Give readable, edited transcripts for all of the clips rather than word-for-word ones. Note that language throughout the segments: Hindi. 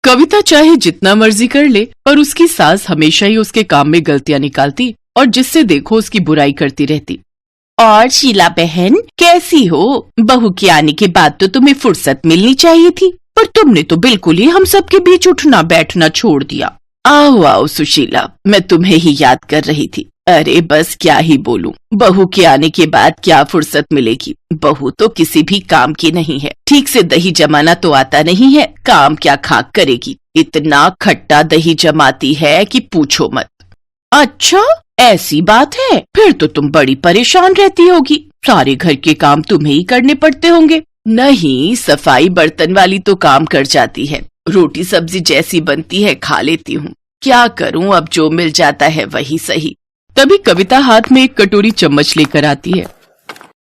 कविता चाहे जितना मर्जी कर ले पर उसकी सास हमेशा ही उसके काम में गलतियां निकालती और जिससे देखो उसकी बुराई करती रहती। और शीला बहन कैसी हो? बहू के आने के बाद तो तुम्हें फुर्सत मिलनी चाहिए थी, पर तुमने तो बिल्कुल ही हम सबके बीच उठना बैठना छोड़ दिया। आओ आओ सुशीला, मैं तुम्हें ही याद कर रही थी। अरे बस क्या ही बोलूं, बहू के आने के बाद क्या फुर्सत मिलेगी। बहू तो किसी भी काम की नहीं है, ठीक से दही जमाना तो आता नहीं है, काम क्या खाक करेगी। इतना खट्टा दही जमाती है कि पूछो मत। अच्छा ऐसी बात है, फिर तो तुम बड़ी परेशान रहती होगी, सारे घर के काम तुम्हें ही करने पड़ते होंगे। नहीं, सफाई बर्तन वाली तो काम कर जाती है, रोटी सब्जी जैसी बनती है खा लेती हूँ। क्या करूँ, अब जो मिल जाता है वही सही। तभी कविता हाथ में एक कटोरी चम्मच लेकर आती है।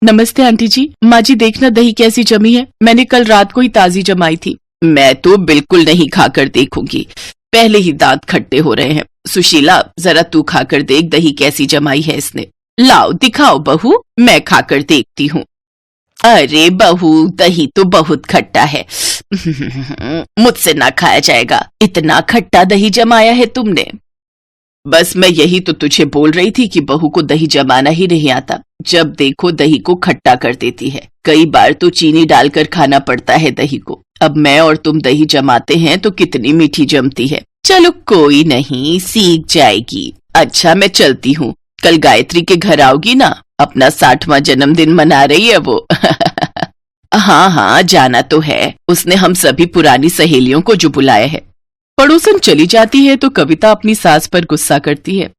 नमस्ते आंटी जी। माँ जी देखना दही कैसी जमी है, मैंने कल रात को ही ताजी जमाई थी। मैं तो बिल्कुल नहीं खाकर देखूंगी, पहले ही दांत खट्टे हो रहे हैं। सुशीला जरा तू खाकर देख दही कैसी जमाई है इसने। लाओ दिखाओ बहू, मैं खाकर देखती हूँ। अरे बहू दही तो बहुत खट्टा है, मुझसे ना खाया जाएगा, इतना खट्टा दही जमाया है तुमने। बस मैं यही तो तुझे बोल रही थी कि बहू को दही जमाना ही नहीं आता, जब देखो दही को खट्टा कर देती है। कई बार तो चीनी डालकर खाना पड़ता है दही को। अब मैं और तुम दही जमाते हैं तो कितनी मीठी जमती है। चलो कोई नहीं, सीख जाएगी। अच्छा मैं चलती हूँ, कल गायत्री के घर आओगी ना, अपना 60वां जन्मदिन मना रही है वो। हाँ हाँ जाना तो है, उसने हम सभी पुरानी सहेलियों को जो बुलाया है। पड़ोसन चली जाती है तो कविता अपनी सास पर गुस्सा करती है।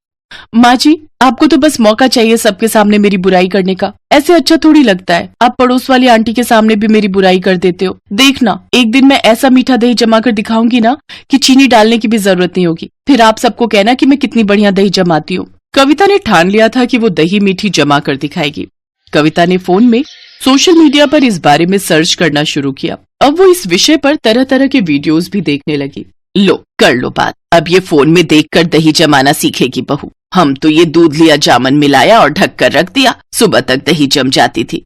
माँ जी आपको तो बस मौका चाहिए सबके सामने मेरी बुराई करने का, ऐसे अच्छा थोड़ी लगता है। आप पड़ोस वाली आंटी के सामने भी मेरी बुराई कर देते हो। देखना एक दिन मैं ऐसा मीठा दही जमा कर दिखाऊंगी ना कि चीनी डालने की भी जरूरत नहीं होगी, फिर आप सबको कहना कि मैं कितनी बढ़िया दही जमाती हूँ। कविता ने ठान लिया था कि वो दही मीठी जमा कर दिखाएगी। कविता ने फोन में सोशल मीडिया पर इस बारे में सर्च करना शुरू किया। अब वो इस विषय पर तरह तरह के वीडियोस भी देखने लगी। लो कर लो बात, अब ये फोन में देखकर दही जमाना सीखेगी बहू। हम तो ये दूध लिया, जामन मिलाया और ढक कर रख दिया, सुबह तक दही जम जाती थी।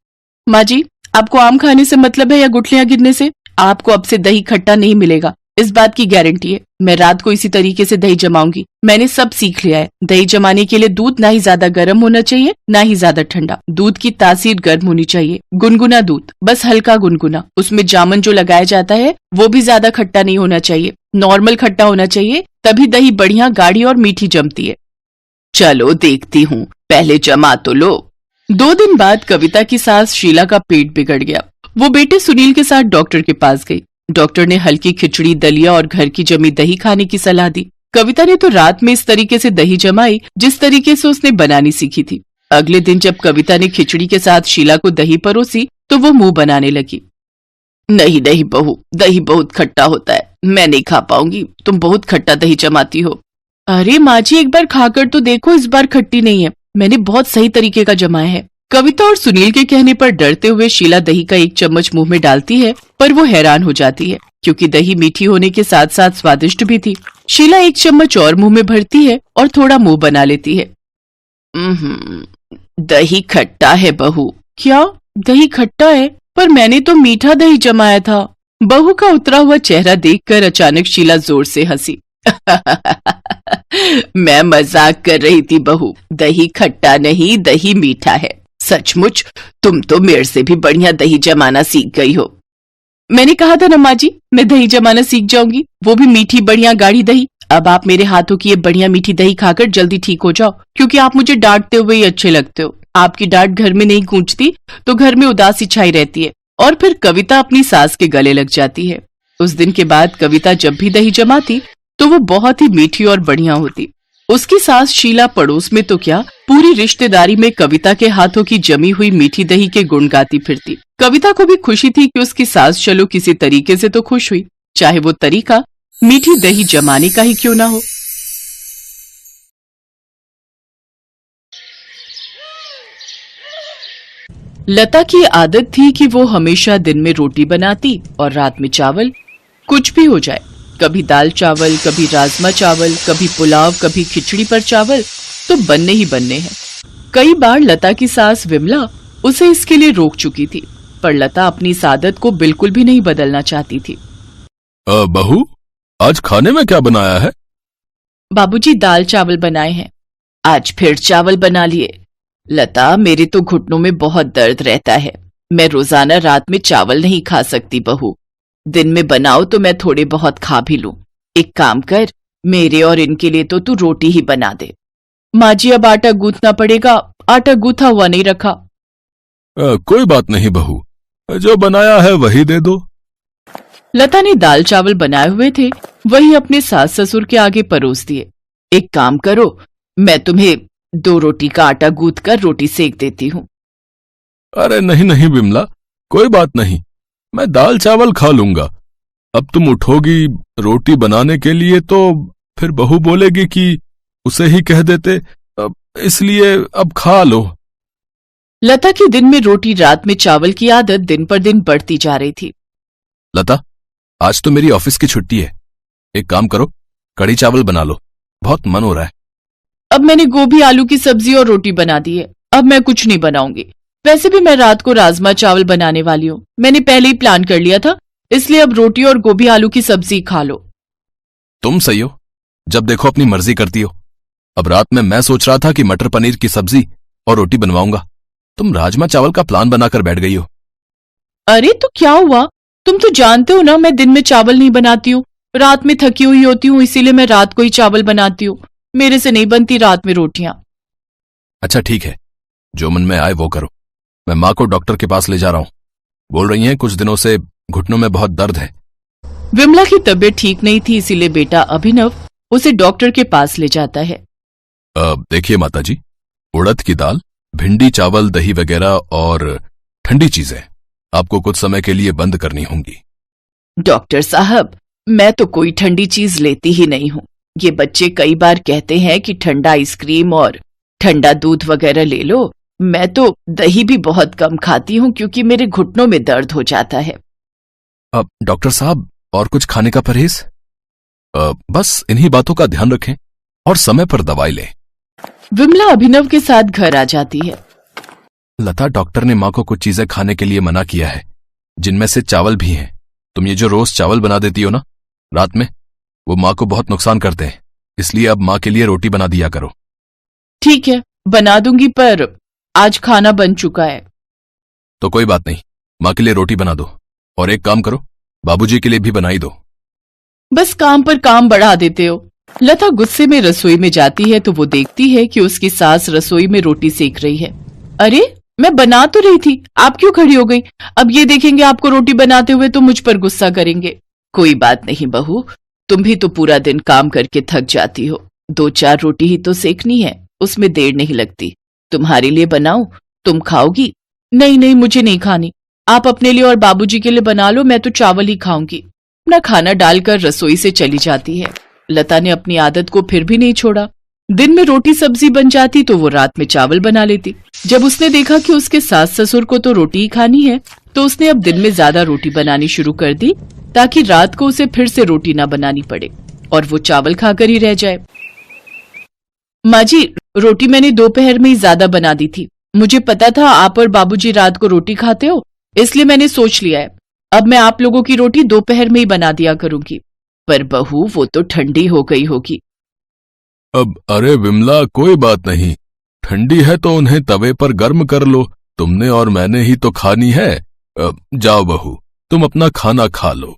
माँ जी आपको आम खाने से मतलब है या गुठलियां गिरने से? आपको अब से दही खट्टा नहीं मिलेगा, इस बात की गारंटी है। मैं रात को इसी तरीके से दही जमाऊंगी, मैंने सब सीख लिया है। दही जमाने के लिए दूध ना ही ज्यादा गर्म होना चाहिए ना ही ज्यादा ठंडा, दूध की तासीर गर्म होनी चाहिए, गुनगुना दूध, बस हल्का गुनगुना। उसमें जामन जो लगाया जाता है वो भी ज्यादा खट्टा नहीं होना चाहिए, नॉर्मल खट्टा होना चाहिए, तभी दही बढ़िया गाढ़ी और मीठी जमती है। चलो देखती हूँ, पहले जमा तो लो। 2 दिन बाद कविता की सास शीला का पेट बिगड़ गया। वो बेटे सुनील के साथ डॉक्टर के पास गई। डॉक्टर ने हल्की खिचड़ी, दलिया और घर की जमी दही खाने की सलाह दी। कविता ने तो रात में इस तरीके से दही जमाई जिस तरीके से उसने बनानी सीखी थी। अगले दिन जब कविता ने खिचड़ी के साथ शीला को दही परोसी तो वो मुंह बनाने लगी। नहीं नहीं बहू, दही बहुत खट्टा होता है, मैं नहीं खा पाऊंगी, तुम बहुत खट्टा दही जमाती हो। अरे माँ जी एक बार खाकर तो देखो, इस बार खट्टी नहीं है, मैंने बहुत सही तरीके का जमाया है। कविता और सुनील के कहने पर डरते हुए शीला दही का 1 चम्मच मुंह में डालती है, पर वो हैरान हो जाती है क्योंकि दही मीठी होने के साथ साथ स्वादिष्ट भी थी। शीला 1 चम्मच और मुंह में भरती है और थोड़ा मुंह बना लेती है। दही खट्टा है बहू। क्या दही खट्टा है? पर मैंने तो मीठा दही जमाया था। बहू का उतरा हुआ चेहरा देखकर अचानक शीला जोर से हंसी। मैं मजाक कर रही थी बहू, दही खट्टा नहीं दही मीठा है। सचमुच तुम तो मेरे से भी बढ़िया दही जमाना सीख गई हो। मैंने कहा था ना माँ जी, मैं दही जमाना सीख जाऊंगी, वो भी मीठी बढ़िया गाढ़ी दही। अब आप मेरे हाथों की ये बढ़िया मीठी दही खाकर जल्दी ठीक हो जाओ, क्योंकि आप मुझे डांटते हुए ही अच्छे लगते हो। आपकी डांट घर में नहीं गूंजती तो घर में उदासी छाई रहती है। और फिर कविता अपनी सास के गले लग जाती है। उस दिन के बाद कविता जब भी दही जमाती तो वो बहुत ही मीठी और बढ़िया होती। उसकी सास शीला पड़ोस में तो क्या, पूरी रिश्तेदारी में कविता के हाथों की जमी हुई मीठी दही के गुण गाती फिरती। कविता को भी खुशी थी कि उसकी सास चलो किसी तरीके से तो खुश हुई, चाहे वो तरीका मीठी दही जमाने का ही क्यों ना हो। लता की आदत थी कि वो हमेशा दिन में रोटी बनाती और रात में चावल। कुछ भी हो जाए, कभी दाल चावल, कभी राजमा चावल, कभी पुलाव, कभी खिचड़ी पर चावल तो बनने ही बनने हैं। कई बार लता की सास विमला उसे इसके लिए रोक चुकी थी, पर लता अपनी इस आदत को बिल्कुल भी नहीं बदलना चाहती थी। बहू आज खाने में क्या बनाया है? बाबूजी दाल चावल बनाए हैं। आज फिर चावल बना लिए। लता, मेरे तो घुटनों में बहुत दर्द रहता है। मैं रोजाना रात में चावल नहीं खा सकती बहू। दिन में बनाओ तो मैं थोड़े बहुत खा भी लूं। एक काम कर, मेरे और इनके लिए तो तू रोटी ही बना दे। माँ जी, अब आटा गूंथना पड़ेगा। आटा गूंथा हुआ नहीं रखा। कोई बात नहीं बहू, जो बनाया है वही दे दो। लता ने दाल चावल बनाए हुए थे, वही अपने सास ससुर के आगे परोस दिए। एक काम करो, मैं तुम्हें 2 रोटी का आटा गूंथ कर रोटी सेक देती हूँ। अरे नहीं नहीं विमला, कोई बात नहीं, मैं दाल चावल खा लूंगा। अब तुम उठोगी रोटी बनाने के लिए तो फिर बहू बोलेगी कि उसे ही कह देते, इसलिए अब खा लो। लता की दिन में रोटी रात में चावल की आदत दिन पर दिन बढ़ती जा रही थी। लता, आज तो मेरी ऑफिस की छुट्टी है। एक काम करो, कढ़ी चावल बना लो, बहुत मन हो रहा है। अब मैंने गोभी आलू की सब्जी और रोटी बना दी है। अब मैं कुछ नहीं बनाऊंगी। वैसे भी मैं रात को राजमा चावल बनाने वाली हूँ। मैंने पहले ही प्लान कर लिया था, इसलिए अब रोटी और गोभी आलू की सब्जी खा लो। तुम सही हो, जब देखो अपनी मर्जी करती हो। अब रात में मैं सोच रहा था कि मटर पनीर की सब्जी और रोटी बनवाऊंगा, तुम राजमा चावल का प्लान बनाकर बैठ गई हो। अरे तो क्या हुआ? तुम तो जानते हो ना, मैं दिन में चावल नहीं बनाती हूँ। रात में थकी हुई होती हूँ, इसीलिए मैं रात को ही चावल बनाती हूँ। मेरे से नहीं बनती रात में रोटियां। अच्छा ठीक है, जो मन में आए वो करो। मैं माँ को डॉक्टर के पास ले जा रहा हूँ। बोल रही हैं कुछ दिनों से घुटनों में बहुत दर्द है। विमला की तबीयत ठीक नहीं थी, इसीलिए बेटा अभिनव उसे डॉक्टर के पास ले जाता है। देखिए माताजी, उड़द की दाल, भिंडी, चावल, दही वगैरह और ठंडी चीजें आपको कुछ समय के लिए बंद करनी होंगी। डॉक्टर साहब, मैं तो कोई ठंडी चीज लेती ही नहीं हूँ। ये बच्चे कई बार कहते हैं कि ठंडा आइसक्रीम और ठंडा दूध वगैरह ले लो। मैं तो दही भी बहुत कम खाती हूँ क्योंकि मेरे घुटनों में दर्द हो जाता है। अब डॉक्टर साहब, और कुछ खाने का परहेज? बस इन्हीं बातों का ध्यान रखें और समय पर दवाई लें। विमला अभिनव के साथ घर आ जाती है। लता, डॉक्टर ने माँ को कुछ चीजें खाने के लिए मना किया है, जिनमें से चावल भी हैं। तुम ये जो रोज चावल बना देती हो ना रात में, वो माँ को बहुत नुकसान करते हैं, इसलिए अब माँ के लिए रोटी बना दिया करो। ठीक है, बना दूंगी, पर आज खाना बन चुका है। तो कोई बात नहीं, माँ के लिए रोटी बना दो, और एक काम करो, बाबूजी के लिए भी बनाई दो। बस काम पर काम बढ़ा देते हो। लता गुस्से में रसोई में जाती है तो वो देखती है कि उसकी सास रसोई में रोटी सेक रही है। अरे, मैं बना तो रही थी, आप क्यों खड़ी हो गई? अब ये देखेंगे आपको रोटी बनाते हुए तो मुझ पर गुस्सा करेंगे। कोई बात नहीं बहू, तुम भी तो पूरा दिन काम करके थक जाती हो। 2-4 रोटी ही तो सेकनी है, उसमें देर नहीं लगती। तुम्हारे लिए बनाऊं, तुम खाओगी? नहीं नहीं, मुझे नहीं खानी। आप अपने लिए और बाबूजी के लिए बना लो, मैं तो चावल ही खाऊंगी। अपना खाना डालकर रसोई से चली जाती है। लता ने अपनी आदत को फिर भी नहीं छोड़ा। दिन में रोटी सब्जी बन जाती तो वो रात में चावल बना लेती। जब उसने देखा कि उसके सास ससुर को तो रोटी ही खानी है, तो उसने अब दिन में ज्यादा रोटी बनानी शुरू कर दी, ताकि रात को उसे फिर से रोटी ना बनानी पड़े और वो चावल खाकर ही रह जाए। माँ जी, रोटी मैंने दोपहर में ही ज्यादा बना दी थी। मुझे पता था आप और बाबूजी रात को रोटी खाते हो, इसलिए मैंने सोच लिया है अब मैं आप लोगों की रोटी दोपहर में ही बना दिया करूंगी। पर बहू, वो तो ठंडी हो गई होगी। अब अरे विमला, कोई बात नहीं, ठंडी है तो उन्हें तवे पर गर्म कर लो। तुमने और मैंने ही तो खानी है। जाओ बहू, तुम अपना खाना खा लो।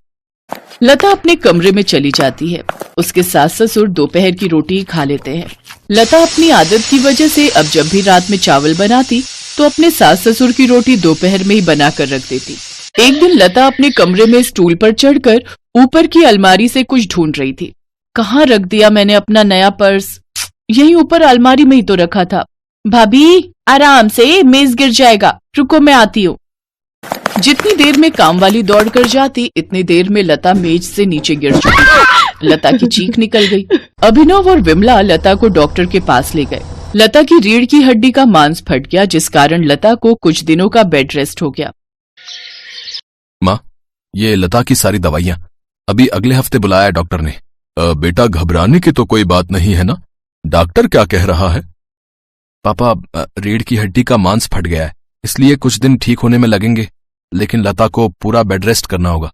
लता अपने कमरे में चली जाती है। उसके सास ससुर दोपहर की रोटी ही खा लेते हैं। लता अपनी आदत की वजह से अब जब भी रात में चावल बनाती तो अपने सास ससुर की रोटी दोपहर में ही बनाकर रख देती। एक दिन लता अपने कमरे में स्टूल पर चढ़कर ऊपर की अलमारी से कुछ ढूंढ रही थी। कहाँ रख दिया मैंने अपना नया पर्स? यहीं ऊपर अलमारी में ही तो रखा था। भाभी, आराम से, मेज गिर जाएगा, रुको मैं आती हूँ। जितनी देर में काम वाली दौड़ कर जाती, इतनी देर में लता मेज से नीचे गिर चुकी थी। लता की चीख निकल गई। अभिनव और विमला लता को डॉक्टर के पास ले गए। लता की रीढ़ की हड्डी का मांस फट गया, जिस कारण लता को कुछ दिनों का बेड रेस्ट हो गया। माँ, ये लता की सारी दवाइयाँ अभी अगले हफ्ते बुलाया डॉक्टर ने। बेटा, घबराने की तो कोई बात नहीं है ना? डॉक्टर क्या कह रहा है? पापा, रीढ़ की हड्डी का मांस फट गया है, इसलिए कुछ दिन ठीक होने में लगेंगे, लेकिन लता को पूरा बेड रेस्ट करना होगा।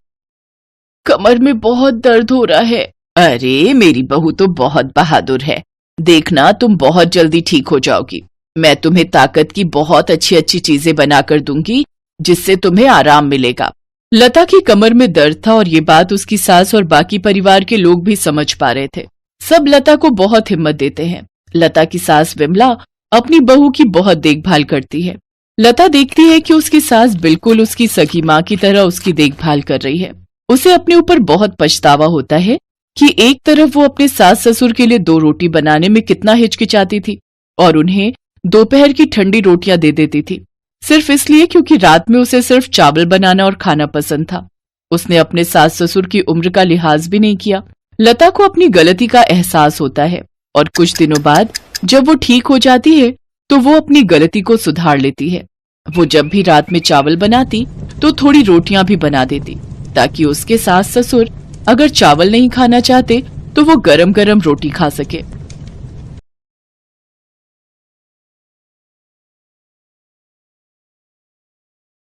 कमर में बहुत दर्द हो रहा है, अरे मेरी बहू तो बहुत बहादुर है, देखना तुम बहुत जल्दी ठीक हो जाओगी। मैं तुम्हें ताकत की बहुत अच्छी अच्छी चीजें बनाकर दूंगी जिससे तुम्हें आराम मिलेगा। लता की कमर में दर्द था और ये बात उसकी सास और बाकी परिवार के लोग भी समझ पा रहे थे। सब लता को बहुत हिम्मत देते हैं। लता की सास विमला अपनी बहू की बहुत देखभाल करती है। लता देखती है कि उसकी सास बिल्कुल उसकी सगी माँ की तरह उसकी देखभाल कर रही है। उसे अपने ऊपर बहुत पछतावा होता है कि एक तरफ वो अपने सास ससुर के लिए 2 रोटी बनाने में कितना हिचकिचाती थी और उन्हें दोपहर की ठंडी रोटियां दे देती थी, सिर्फ इसलिए क्योंकि रात में उसे सिर्फ चावल बनाना और खाना पसंद था। उसने अपने सास ससुर की उम्र का लिहाज भी नहीं किया। लता को अपनी गलती का एहसास होता है और कुछ दिनों बाद जब वो ठीक हो जाती है तो वो अपनी गलती को सुधार लेती है। वो जब भी रात में चावल बनाती तो थोड़ी रोटियां भी बना देती ताकि उसके सास ससुर अगर चावल नहीं खाना चाहते तो वो गरम गरम रोटी खा सके।